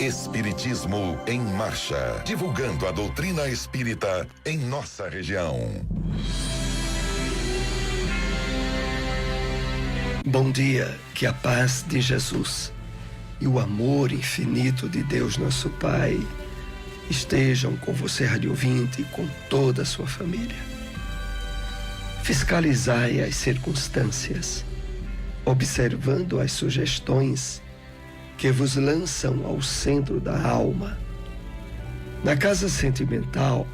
Espiritismo em Marcha, divulgando a doutrina espírita em nossa região. Bom dia, que a paz de Jesus e o amor infinito de Deus nosso Pai estejam com você, rádio ouvinte, e com toda a sua família. Fiscalizai as circunstâncias, observando as sugestões que vos lançam ao centro da alma. Na casa sentimental,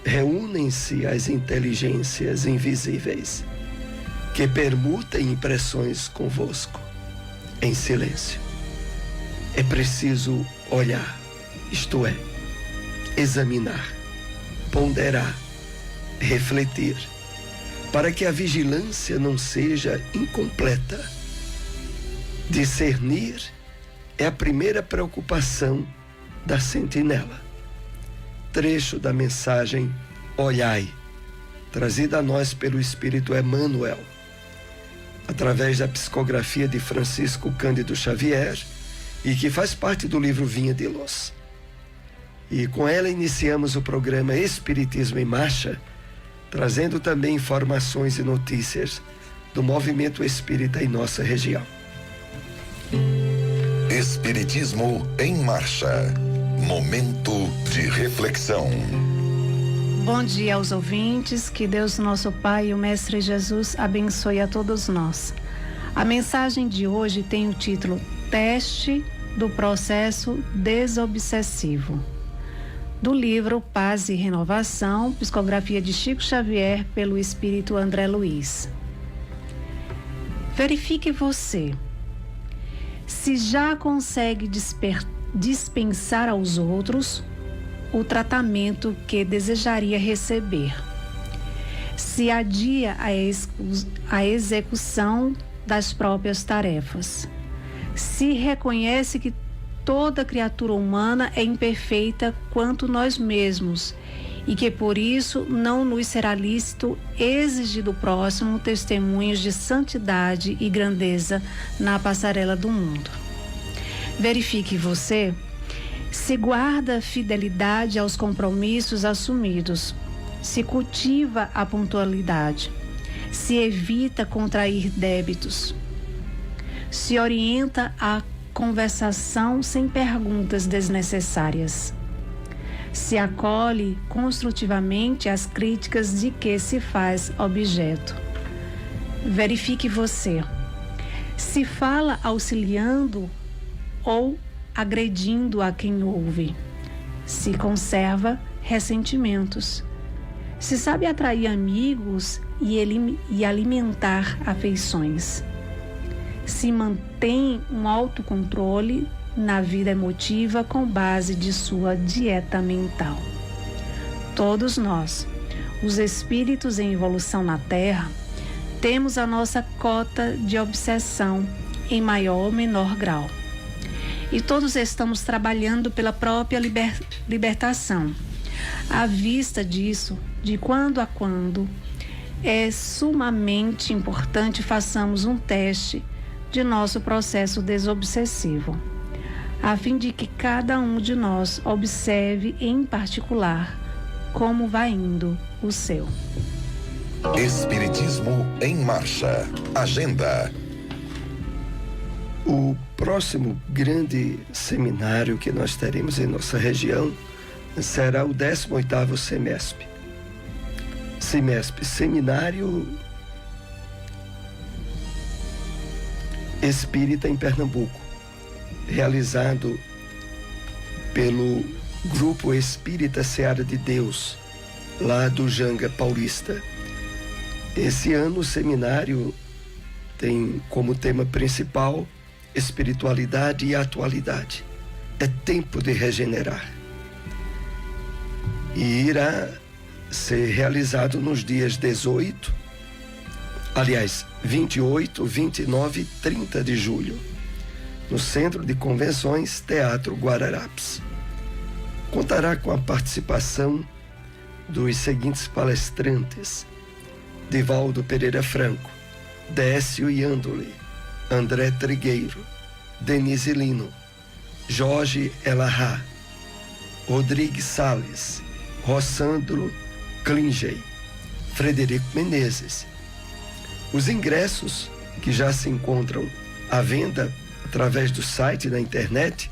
reúnem-se as inteligências invisíveis que permutem impressões convosco, em silêncio. É preciso olhar, isto é, examinar, ponderar, refletir, para que a vigilância não seja incompleta. Discernir é a primeira preocupação da sentinela. Trecho da mensagem Olhai, trazida a nós pelo Espírito Emmanuel, através da psicografia de Francisco Cândido Xavier, e que faz parte do livro Vinha de Luz. E com ela iniciamos o programa Espiritismo em Marcha, trazendo também informações e notícias do movimento espírita em nossa região. Espiritismo em Marcha. Momento de reflexão. Bom dia aos ouvintes, que Deus nosso Pai e o Mestre Jesus abençoe a todos nós. A mensagem de hoje tem o título Teste do Processo Desobsessivo, do livro Paz e Renovação, psicografia de Chico Xavier pelo Espírito André Luiz. Verifique você se já consegue dispensar aos outros o tratamento que desejaria receber, se adia a execução das próprias tarefas, se reconhece que toda criatura humana é imperfeita quanto nós mesmos e que por isso não nos será lícito exigir do próximo testemunhos de santidade e grandeza na passarela do mundo. Verifique você se guarda fidelidade aos compromissos assumidos, se cultiva a pontualidade, se evita contrair débitos, se orienta a conversação sem perguntas desnecessárias, se acolhe construtivamente as críticas de que se faz objeto. Verifique você se fala auxiliando ou agredindo a quem ouve, se conserva ressentimentos, se sabe atrair amigos e alimentar afeições, se mantém um autocontrole na vida emotiva com base de sua dieta mental. Todos nós, os espíritos em evolução na Terra, temos a nossa cota de obsessão em maior ou menor grau. E todos estamos trabalhando pela própria libertação. À vista disso, de quando a quando, é sumamente importante façamos um teste de nosso processo desobsessivo, a fim de que cada um de nós observe em particular como vai indo o seu. Espiritismo em Marcha. Agenda. O próximo grande seminário que nós teremos em nossa região será o 18º Semesp, Seminário Espírita em Pernambuco, realizado pelo Grupo Espírita Seara de Deus, lá do Janga Paulista. Esse ano o seminário tem como tema principal espiritualidade e atualidade. É tempo de regenerar. E irá ser realizado nos dias 28, 29 e 30 de julho, no Centro de Convenções Teatro Guararapes. Contará com a participação dos seguintes palestrantes: Divaldo Pereira Franco, Décio Iandoli, André Trigueiro, Denise Lino, Jorge Elahá, Rodrigues Salles, Rossandro Klingey, Frederico Menezes. Os ingressos, que já se encontram à venda através do site da internet,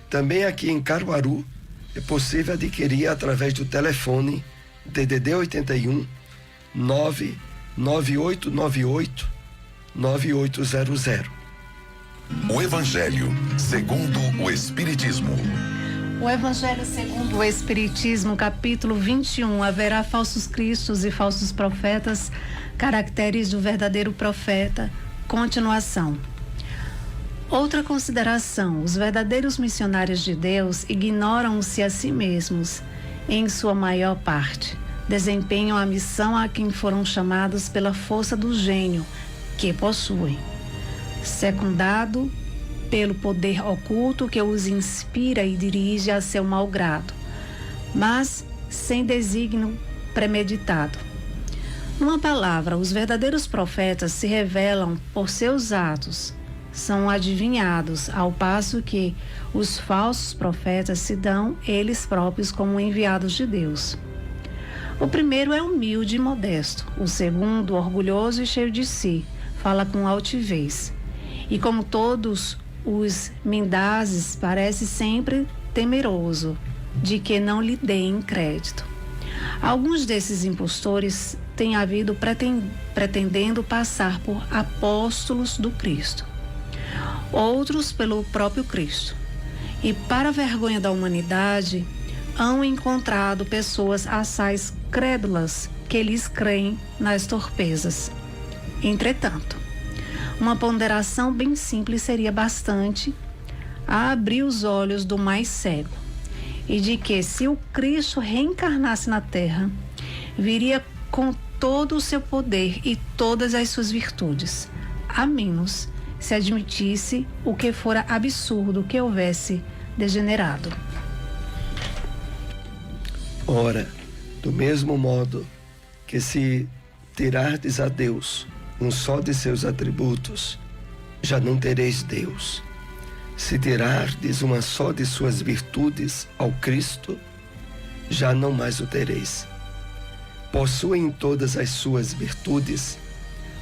também aqui em Caruaru é possível adquirir através do telefone DDD 81 99898 9800. O Evangelho segundo o Espiritismo. O Evangelho segundo o Espiritismo, capítulo 21. Haverá falsos cristos e falsos profetas, caracteres do verdadeiro profeta. Continuação. Outra consideração: os verdadeiros missionários de Deus ignoram-se a si mesmos, em sua maior parte. Desempenham a missão a quem foram chamados pela força do gênio que possuem, secundado pelo poder oculto que os inspira e dirige a seu mau grado, mas sem desígnio premeditado. Numa palavra, os verdadeiros profetas se revelam por seus atos, são adivinhados, ao passo que os falsos profetas se dão eles próprios como enviados de Deus. O primeiro é humilde e modesto, o segundo, orgulhoso e cheio de si, fala com altivez. E como todos os mendazes, parece sempre temeroso de que não lhe deem crédito. Alguns desses impostores têm havido pretendendo passar por apóstolos do Cristo, outros pelo próprio Cristo. E para a vergonha da humanidade, hão encontrado pessoas assaz crédulas que lhes creem nas torpezas. Entretanto, uma ponderação bem simples seria bastante a abrir os olhos do mais cego, e de que, se o Cristo reencarnasse na Terra, viria com todo o seu poder e todas as suas virtudes, a menos se admitisse o que fora absurdo que houvesse degenerado. Ora, do mesmo modo que se tirardes a Deus um só de seus atributos, já não tereis Deus. Se tirardes uma só de suas virtudes ao Cristo, já não mais o tereis. Possuem todas as suas virtudes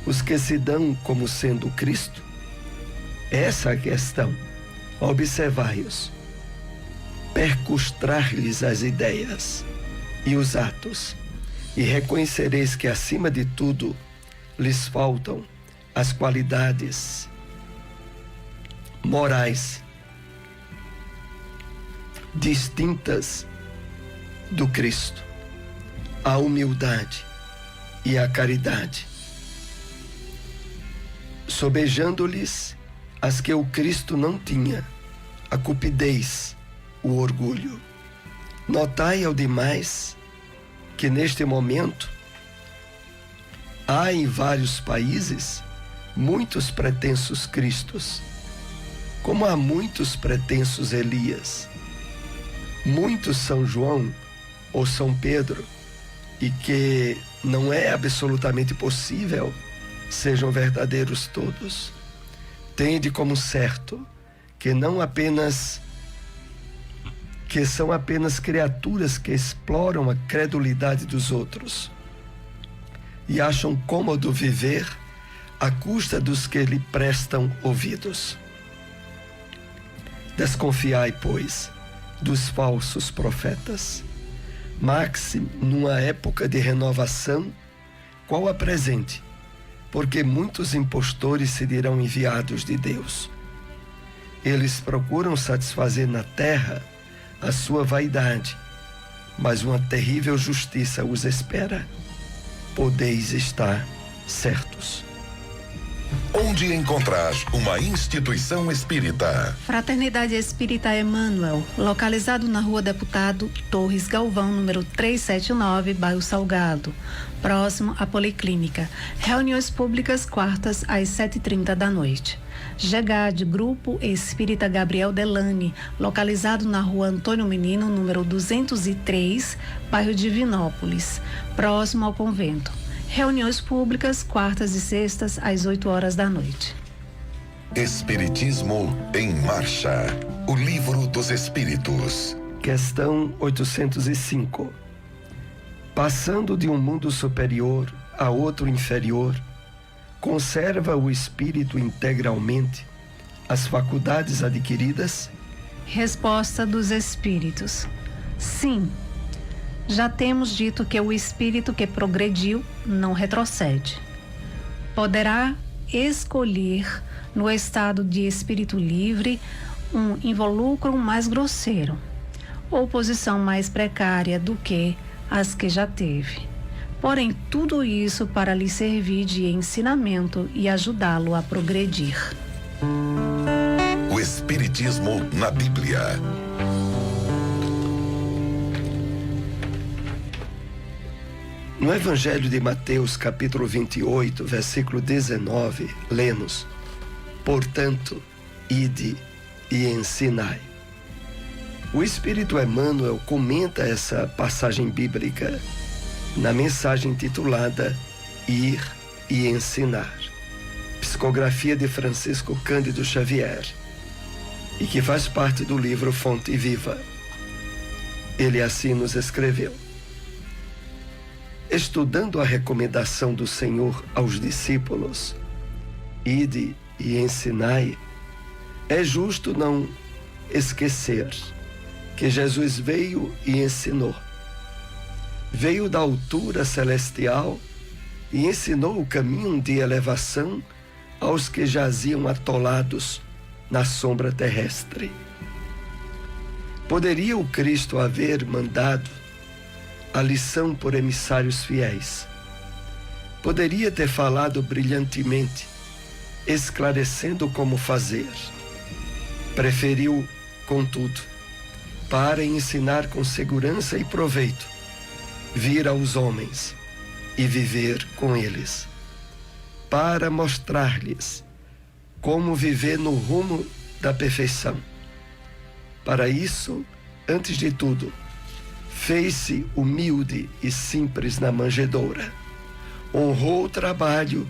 os que se dão como sendo Cristo? Essa é a questão. Observai-os. Percustrar-lhes as ideias e os atos, e reconhecereis que, acima de tudo, lhes faltam as qualidades morais distintas do Cristo, a humildade e a caridade, sobejando-lhes as que o Cristo não tinha, a cupidez, o orgulho. Notai ao demais que neste momento há em vários países muitos pretensos Cristos, como há muitos pretensos Elias, muitos São João ou São Pedro, e que não é absolutamente possível sejam verdadeiros todos. Tende como certo que são apenas criaturas que exploram a credulidade dos outros e acham cômodo viver à custa dos que lhe prestam ouvidos. Desconfiai, pois, dos falsos profetas, máxime numa época de renovação, qual a presente, porque muitos impostores se dirão enviados de Deus. Eles procuram satisfazer na terra a sua vaidade, mas uma terrível justiça os espera. Podeis estar certos. Onde encontrar uma instituição espírita? Fraternidade Espírita Emmanuel, localizado na Rua Deputado Torres Galvão, número 379, bairro Salgado, próximo à Policlínica. Reuniões públicas quartas às 7h30 da noite. GEGAD, Grupo Espírita Gabriel Delane, localizado na Rua Antônio Menino, número 203, bairro Divinópolis, próximo ao convento. Reuniões públicas quartas e sextas às 8h da noite. Espiritismo em Marcha. O Livro dos Espíritos. Questão 805. Passando de um mundo superior a outro inferior, conserva o espírito integralmente as faculdades adquiridas? Resposta dos espíritos: sim. Já temos dito que o espírito que progrediu não retrocede. Poderá escolher, no estado de espírito livre, um involucro mais grosseiro, ou posição mais precária do que as que já teve. Porém, tudo isso para lhe servir de ensinamento e ajudá-lo a progredir. O Espiritismo na Bíblia. No Evangelho de Mateus, capítulo 28, versículo 19, lemos: portanto, ide e ensinai. O Espírito Emmanuel comenta essa passagem bíblica na mensagem intitulada Ir e Ensinar, psicografia de Francisco Cândido Xavier, e que faz parte do livro Fonte Viva. Ele assim nos escreveu: estudando a recomendação do Senhor aos discípulos, ide e ensinai, é justo não esquecer que Jesus veio e ensinou. Veio da altura celestial e ensinou o caminho de elevação aos que jaziam atolados na sombra terrestre. Poderia o Cristo haver mandado a lição por emissários fiéis? Poderia ter falado brilhantemente, esclarecendo como fazer. Preferiu, contudo, para ensinar com segurança e proveito, vir aos homens e viver com eles, para mostrar-lhes como viver no rumo da perfeição. Para isso, antes de tudo, fez-se humilde e simples na manjedoura, honrou o trabalho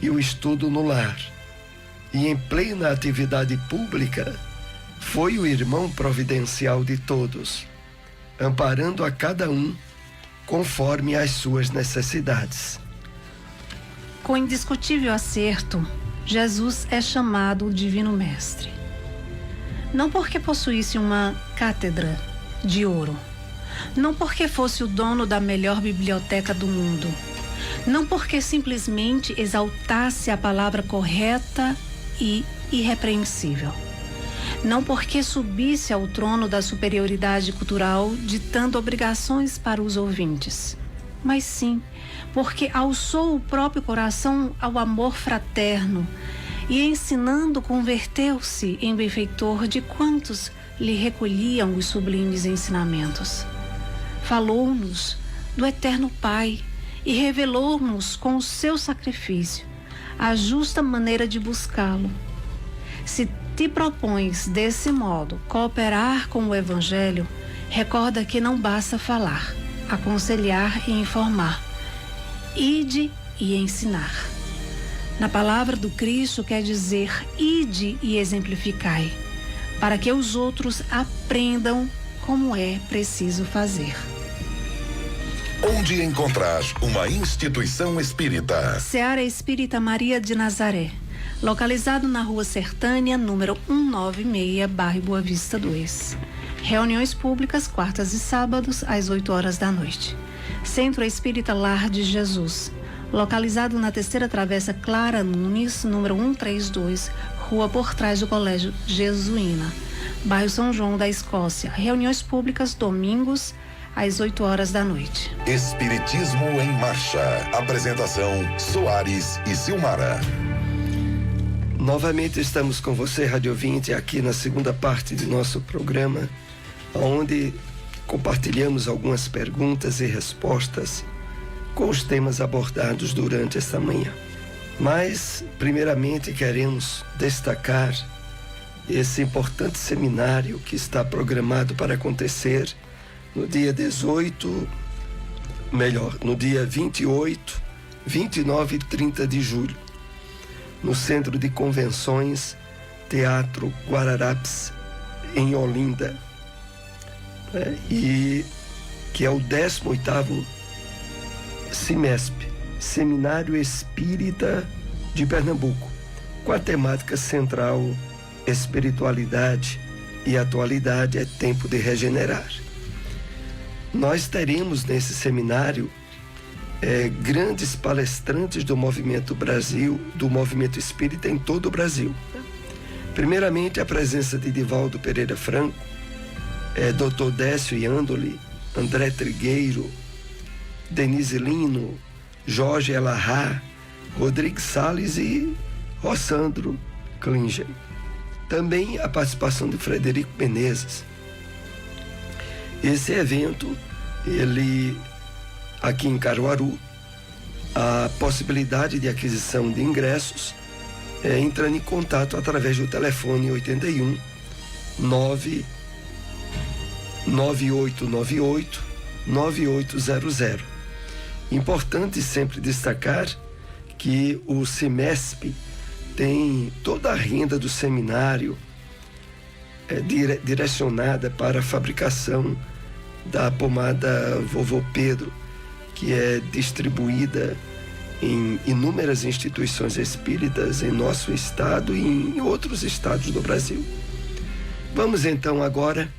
e o estudo no lar, e em plena atividade pública, foi o irmão providencial de todos, amparando a cada um conforme as suas necessidades. Com indiscutível acerto, Jesus é chamado o Divino Mestre. Não porque possuísse uma cátedra de ouro, não porque fosse o dono da melhor biblioteca do mundo, não porque simplesmente exaltasse a palavra correta e irrepreensível, não porque subisse ao trono da superioridade cultural ditando obrigações para os ouvintes, mas sim porque alçou o próprio coração ao amor fraterno e, ensinando, converteu-se em benfeitor de quantos lhe recolhiam os sublimes ensinamentos. Falou-nos do Eterno Pai e revelou-nos com o seu sacrifício a justa maneira de buscá-lo. Se te propões, desse modo, cooperar com o Evangelho, recorda que não basta falar, aconselhar e informar. Ide e ensinar. Na palavra do Cristo quer dizer ide e exemplificai, para que os outros aprendam como é preciso fazer. Onde encontrar uma instituição espírita? Seara Espírita Maria de Nazaré, localizado na Rua Sertânia, número 196, bairro Boa Vista 2. Reuniões públicas, quartas e sábados, às 8 horas da noite. Centro Espírita Lar de Jesus, localizado na Terceira Travessa Clara Nunes, número 132, rua por trás do Colégio Jesuína, bairro São João da Escócia. Reuniões públicas, domingos, às 8 horas da noite. Espiritismo em Marcha. Apresentação: Soares e Silmara. Novamente estamos com você, rádio ouvinte, aqui na segunda parte de nosso programa, onde compartilhamos algumas perguntas e respostas com os temas abordados durante esta manhã. Mas, primeiramente, queremos destacar esse importante seminário que está programado para acontecer no dia 28, 29 e 30 de julho, no Centro de Convenções Teatro Guararapes, em Olinda, né? E que é o 18º SEMESP, Seminário Espírita de Pernambuco, com a temática central Espiritualidade e Atualidade é Tempo de Regenerar. Nós teremos nesse seminário grandes palestrantes do Movimento Brasil, do Movimento Espírita em todo o Brasil. Primeiramente, a presença de Divaldo Pereira Franco, Dr. Décio Iandoli, André Trigueiro, Denise Lino, Jorge Elahá, Rodrigues Salles e Rossandro Klinger. Também a participação de Frederico Menezes. Esse evento, ele aqui em Caruaru, a possibilidade de aquisição de ingressos entrando em contato através do telefone 81 99898 9800. Importante sempre destacar que o SEMESP tem toda a renda do seminário direcionada para a fabricação da pomada Vovô Pedro, que é distribuída em inúmeras instituições espíritas em nosso estado e em outros estados do Brasil. Vamos então agora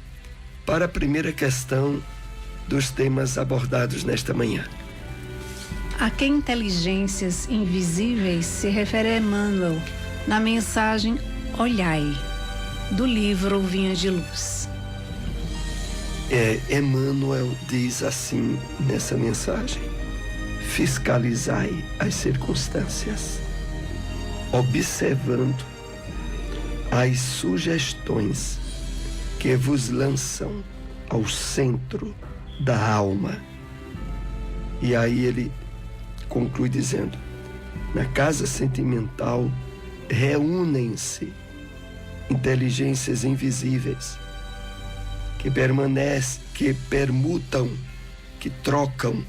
para a primeira questão dos temas abordados nesta manhã. A que inteligências invisíveis se refere Emmanuel na mensagem Olhai, do livro Vinha de Luz? Emmanuel diz assim nessa mensagem: fiscalizai as circunstâncias, observando as sugestões que vos lançam ao centro da alma. E aí ele conclui dizendo: na casa sentimental reúnem-se inteligências invisíveis que permanecem, que permutam, que trocam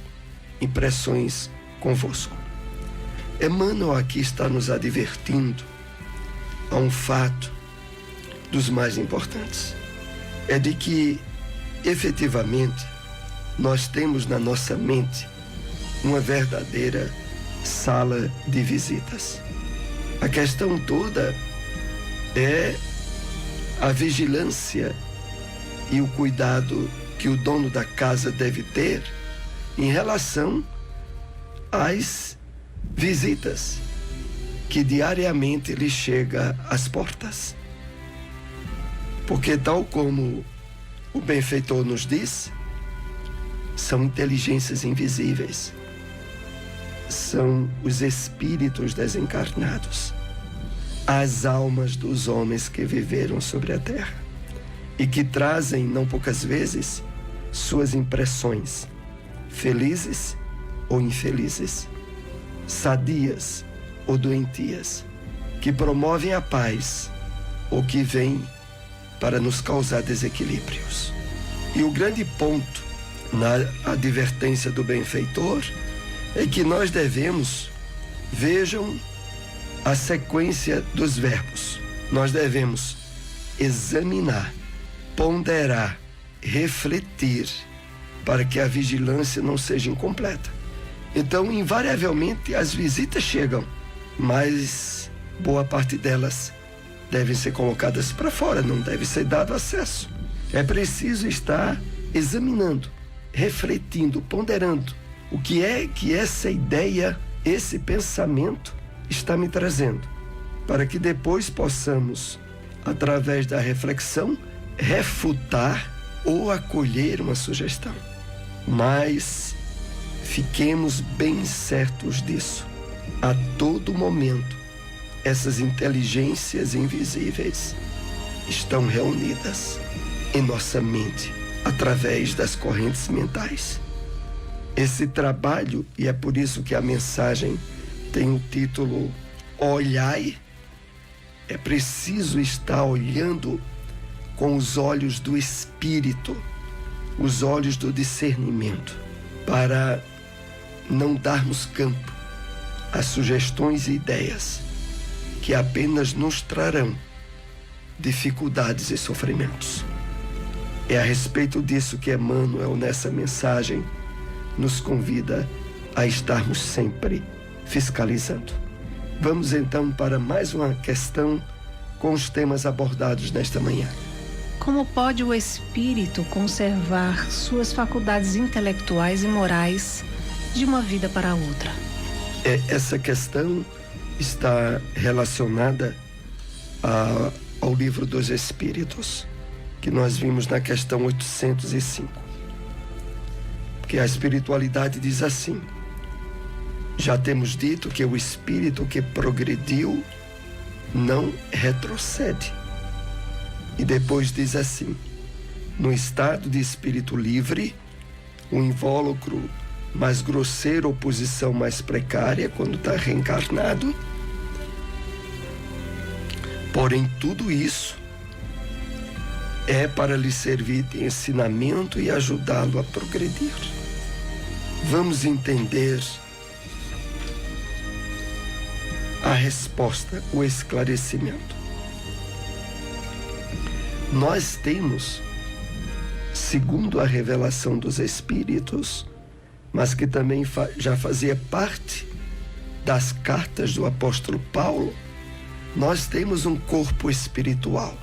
impressões convosco. Emmanuel aqui está nos advertindo a um fato dos mais importantes. É de que, efetivamente, nós temos na nossa mente uma verdadeira sala de visitas. A questão toda é a vigilância e o cuidado que o dono da casa deve ter em relação às visitas que diariamente lhe chega às portas. Porque, tal como o benfeitor nos diz, são inteligências invisíveis, são os espíritos desencarnados, as almas dos homens que viveram sobre a terra e que trazem, não poucas vezes, suas impressões, felizes ou infelizes, sadias ou doentias, que promovem a paz ou que vêm para nos causar desequilíbrios. E o grande ponto na advertência do benfeitor é que nós devemos, vejam a sequência dos verbos, nós devemos examinar, ponderar, refletir, para que a vigilância não seja incompleta. Então, invariavelmente, as visitas chegam, mas boa parte delas devem ser colocadas para fora, não deve ser dado acesso. É preciso estar examinando, refletindo, ponderando o que é que essa ideia, esse pensamento está me trazendo, para que depois possamos, através da reflexão, refutar ou acolher uma sugestão. Mas fiquemos bem certos disso. A todo momento, essas inteligências invisíveis estão reunidas em nossa mente, através das correntes mentais. Esse trabalho, e é por isso que a mensagem tem o título Olhai, é preciso estar olhando com os olhos do espírito, os olhos do discernimento, para não darmos campo às sugestões e ideias que apenas nos trarão dificuldades e sofrimentos. É a respeito disso que Emmanuel, nessa mensagem, nos convida a estarmos sempre fiscalizando. Vamos então para mais uma questão com os temas abordados nesta manhã. Como pode o espírito conservar suas faculdades intelectuais e morais de uma vida para outra? Essa questão está relacionada ao Livro dos Espíritos, que nós vimos na questão 805. Porque a espiritualidade diz assim: já temos dito que o espírito que progrediu não retrocede. E depois diz assim: no estado de espírito livre, o invólucro mais grosseiro ou posição mais precária quando está reencarnado. Porém, tudo isso é para lhe servir de ensinamento e ajudá-lo a progredir. Vamos entender a resposta, o esclarecimento. Nós temos, segundo a revelação dos Espíritos, mas que também já fazia parte das cartas do apóstolo Paulo, nós temos um corpo espiritual.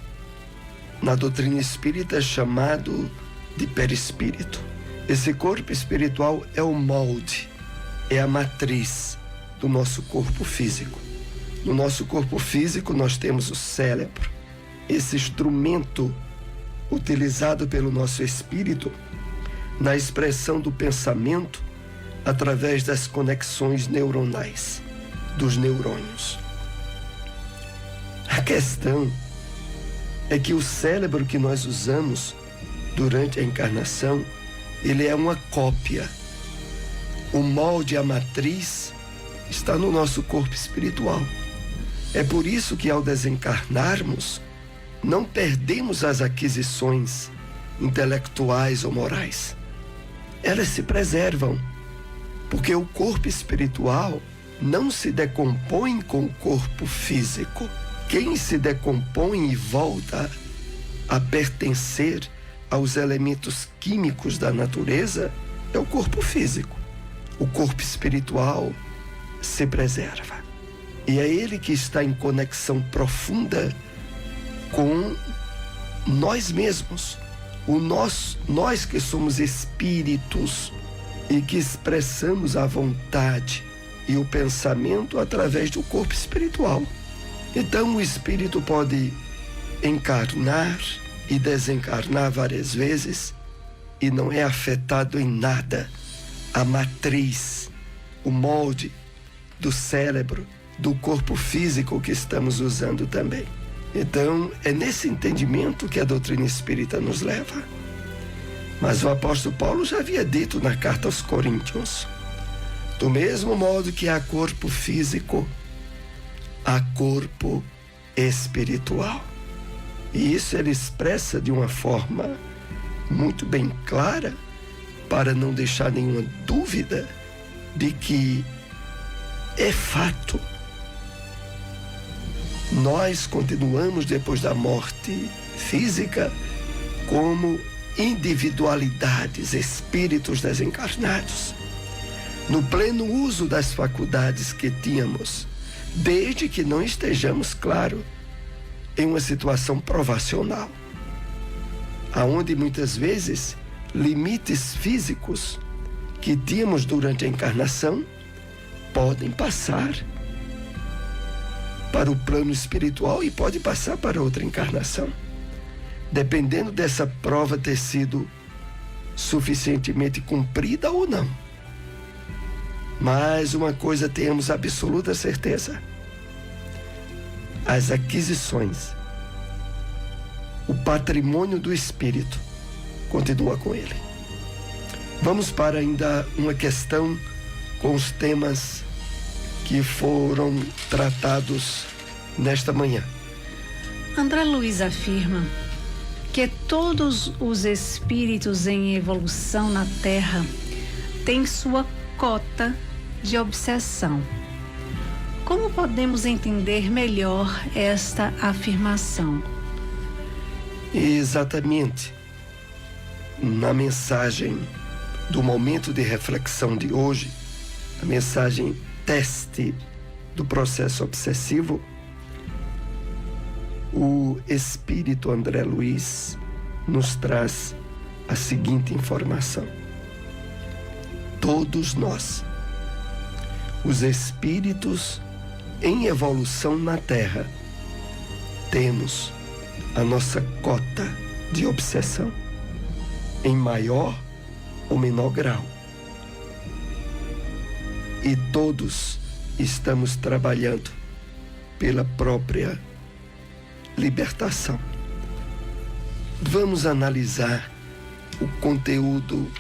Na doutrina espírita é chamado de perispírito. Esse corpo espiritual é o molde, é a matriz do nosso corpo físico. No nosso corpo físico nós temos o cérebro, esse instrumento utilizado pelo nosso espírito na expressão do pensamento através das conexões neuronais, dos neurônios. A questão é que o cérebro que nós usamos durante a encarnação, ele é uma cópia. O molde, a matriz, está no nosso corpo espiritual. É por isso que ao desencarnarmos, não perdemos as aquisições intelectuais ou morais. Elas se preservam, porque o corpo espiritual não se decompõe com o corpo físico. Quem se decompõe e volta a pertencer aos elementos químicos da natureza é o corpo físico. O corpo espiritual se preserva. E é ele que está em conexão profunda com nós mesmos. Nós que somos espíritos e que expressamos a vontade e o pensamento através do corpo espiritual. Então o espírito pode encarnar e desencarnar várias vezes e não é afetado em nada a matriz, o molde do cérebro, do corpo físico que estamos usando também. Então é nesse entendimento que a doutrina espírita nos leva. Mas o apóstolo Paulo já havia dito na carta aos Coríntios: do mesmo modo que há corpo físico, há corpo espiritual. E isso ele expressa de uma forma muito bem clara, para não deixar nenhuma dúvida de que é fato. Nós continuamos depois da morte física como individualidades, espíritos desencarnados, no pleno uso das faculdades que tínhamos, desde que não estejamos, claro, em uma situação provacional, aonde muitas vezes limites físicos que tínhamos durante a encarnação podem passar para o plano espiritual e pode passar para outra encarnação, dependendo dessa prova ter sido suficientemente cumprida ou não. Mas uma coisa temos absoluta certeza: as aquisições, o patrimônio do espírito continua com ele. Vamos para ainda uma questão com os temas que foram tratados nesta manhã. André Luiz afirma que todos os espíritos em evolução na Terra têm sua cota de obsessão. Como podemos entender melhor esta afirmação? E exatamente na mensagem do momento de reflexão de hoje, a mensagem teste do processo obsessivo, o Espírito André Luiz nos traz a seguinte informação: todos nós, os espíritos em evolução na Terra, temos a nossa cota de obsessão, em maior ou menor grau. E todos estamos trabalhando pela própria libertação. Vamos analisar o conteúdo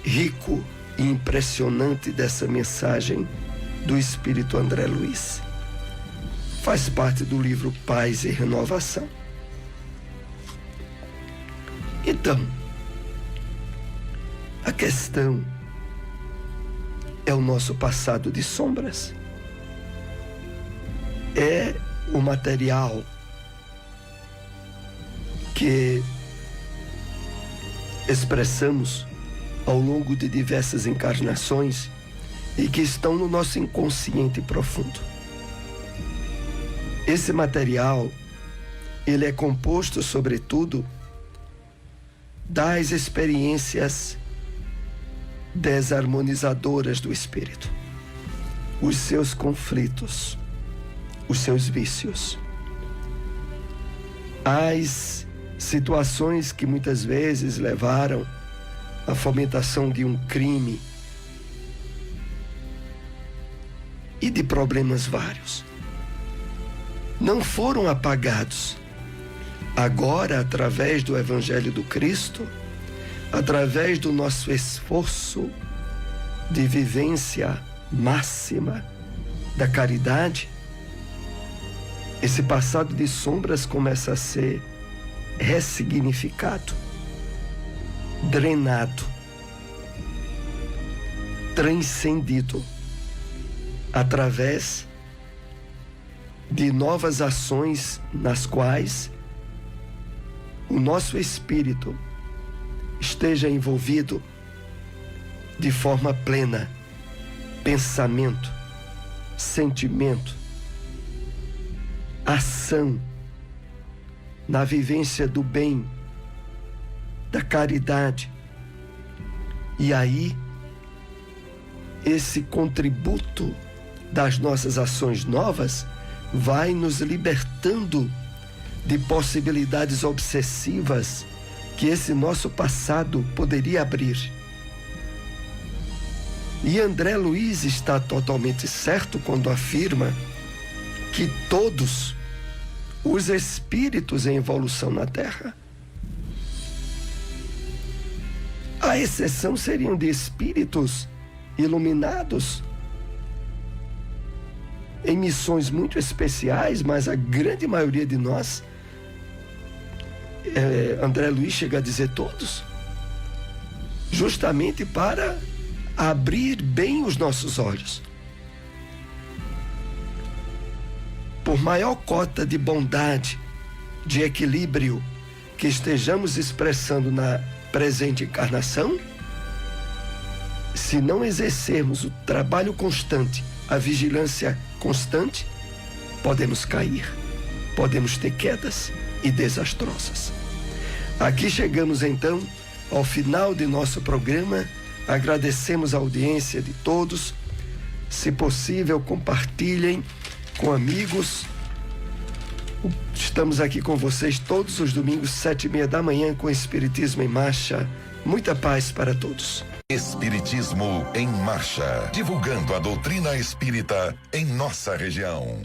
rico e impressionante dessa mensagem do Espírito André Luiz. Faz parte do livro Paz e Renovação. Então, a questão é o nosso passado de sombras. É o material que expressamos ao longo de diversas encarnações e que estão no nosso inconsciente profundo. Esse material, ele é composto, sobretudo, das experiências desarmonizadoras do espírito, os seus conflitos, os seus vícios, as situações que muitas vezes levaram à fomentação de um crime e de problemas vários. Não foram apagados. Agora, através do Evangelho do Cristo, através do nosso esforço de vivência máxima da caridade, esse passado de sombras começa a ser ressignificado, drenado, transcendido, através de novas ações nas quais o nosso espírito esteja envolvido de forma plena, pensamento, sentimento, ação, na vivência do bem, da caridade. E aí, esse contributo das nossas ações novas vai nos libertando de possibilidades obsessivas que esse nosso passado poderia abrir. E André Luiz está totalmente certo quando afirma que todos os espíritos em evolução na Terra, a exceção seriam de espíritos iluminados em missões muito especiais, mas a grande maioria de nós, André Luiz chega a dizer todos, justamente para abrir bem os nossos olhos. Por maior cota de bondade, de equilíbrio que estejamos expressando na presente encarnação, se não exercermos o trabalho constante, a vigilância constante, podemos cair, podemos ter quedas e desastrosas. Aqui chegamos então ao final de nosso programa. Agradecemos a audiência de todos. Se possível, compartilhem com amigos. Estamos aqui com vocês todos os domingos, 7h30 da manhã, com Espiritismo em Marcha. Muita paz para todos. Espiritismo em Marcha, divulgando a doutrina espírita em nossa região.